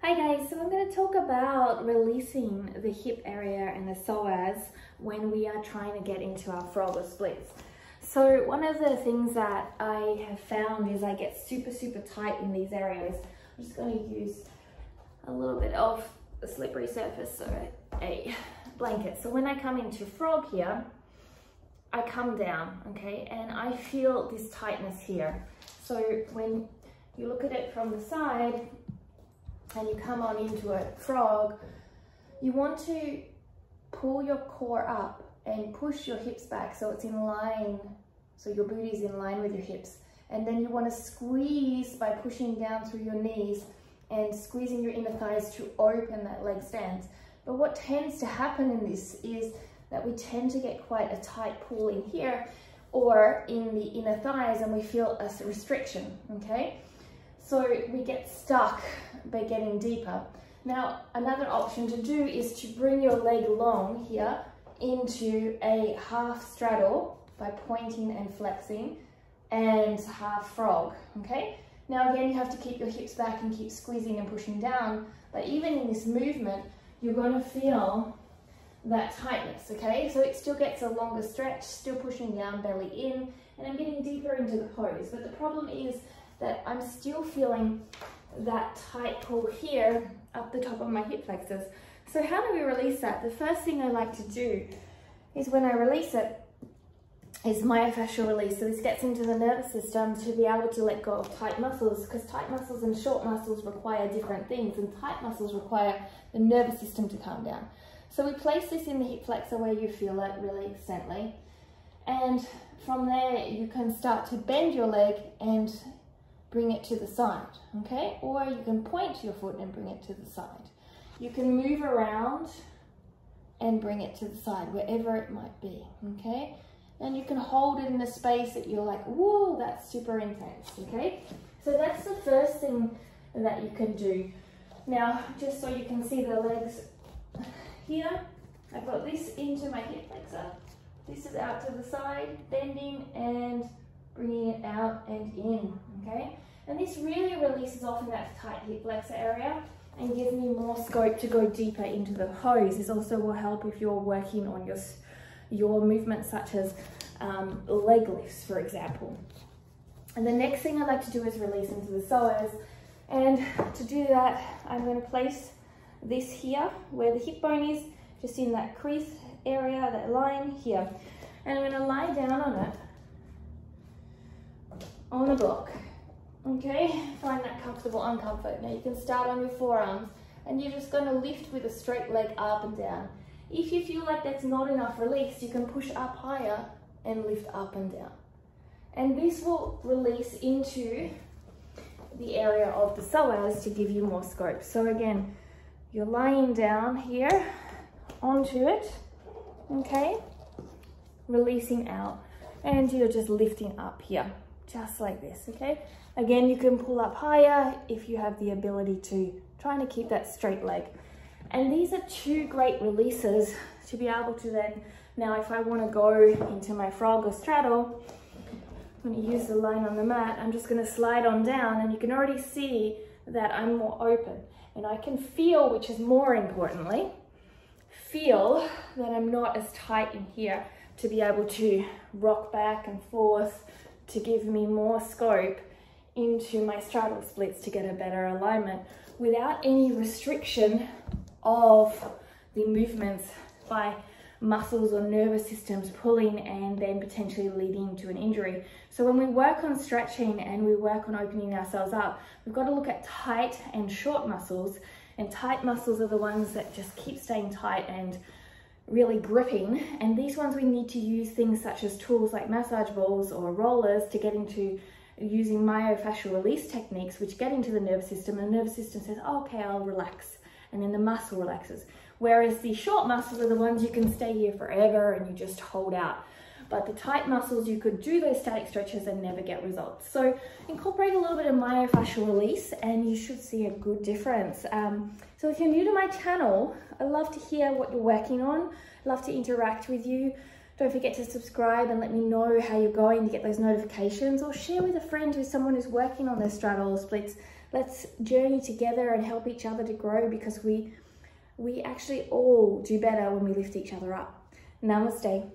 Hi guys, so I'm going to talk about releasing the hip area and the psoas when we are trying to get into our frog or splits. So one of the things that I have found is I get super tight in these areas. I'm just going to use a little bit of a slippery surface, so a blanket. So when I come into frog here, I come down, okay, and I feel this tightness here. So when you look at it from the side, and you come on into a frog, you want to pull your core up and push your hips back so it's in line, so your booty is in line with your hips. And then you want to squeeze by pushing down through your knees and squeezing your inner thighs to open that leg stance. But what tends to happen in this is that we tend to get quite a tight pull in here or in the inner thighs, and we feel a restriction, okay? So we get stuck by getting deeper. Now, another option to do is to bring your leg long here into a half straddle by pointing and flexing, and half frog, okay? Now again, you have to keep your hips back and keep squeezing and pushing down, but even in this movement, you're going to feel that tightness, okay? So it still gets a longer stretch, still pushing down, belly in, and I'm getting deeper into the pose. But the problem is that I'm still feeling that tight pull here up the top of my hip flexors. So how do we release that? The first thing I like to do is when I release it is myofascial release. So this gets into the nervous system to be able to let go of tight muscles, because tight muscles and short muscles require different things, and tight muscles require the nervous system to calm down. So we place this in the hip flexor where you feel it really gently, and from there you can start to bend your leg and bring it to the side, okay? Or you can point your foot and bring it to the side. You can move around and bring it to the side, wherever it might be, okay? And you can hold it in a space that you're like, whoa, that's super intense, okay? So that's the first thing that you can do. Now, just so you can see the legs here, I've got this into my hip flexor. This is out to the side, bending and bringing it out and in, okay? And this really releases off in that tight hip flexor area and gives me more scope to go deeper into the pose. This also will help if you're working on your movements such as leg lifts, for example. And the next thing I like to do is release into the psoas. And to do that, I'm going to place this here where the hip bone is, just in that crease area, that line here. And I'm going to lie down on it, on the block, okay? Find that comfortable uncomfort. Now you can start on your forearms, and you're just going to lift with a straight leg up and down. If you feel like that's not enough release, you can push up higher and lift up and down. And this will release into the area of the psoas to give you more scope. So again, you're lying down here onto it, okay? Releasing out, and you're just lifting up here, just like this, okay? Again, you can pull up higher if you have the ability to, trying to keep that straight leg. And these are two great releases to be able to then, now if I want to go into my frog or straddle, I'm going to use the line on the mat, I'm just going to slide on down, and you can already see that I'm more open. And I can feel, which is more importantly, feel that I'm not as tight in here to be able to rock back and forth to give me more scope into my straddle splits to get a better alignment without any restriction of the movements by muscles or nervous systems pulling and then potentially leading to an injury. So when we work on stretching and we work on opening ourselves up, we've got to look at tight and short muscles, and tight muscles are the ones that just keep staying tight and really gripping, and these ones we need to use things such as tools like massage balls or rollers to get into using myofascial release techniques, which get into the nervous system, and the nervous system says, oh, okay, I'll relax, and then the muscle relaxes. Whereas the short muscles are the ones you can stay here forever and you just hold out. But the tight muscles, you could do those static stretches and never get results. So incorporate a little bit of myofascial release and you should see a good difference. So if you're new to my channel, I love to hear what you're working on. I love to interact with you. Don't forget to subscribe and let me know how you're going to get those notifications, or share with a friend who's someone who's working on their straddle or splits. Let's journey together and help each other to grow, because we actually all do better when we lift each other up. Namaste.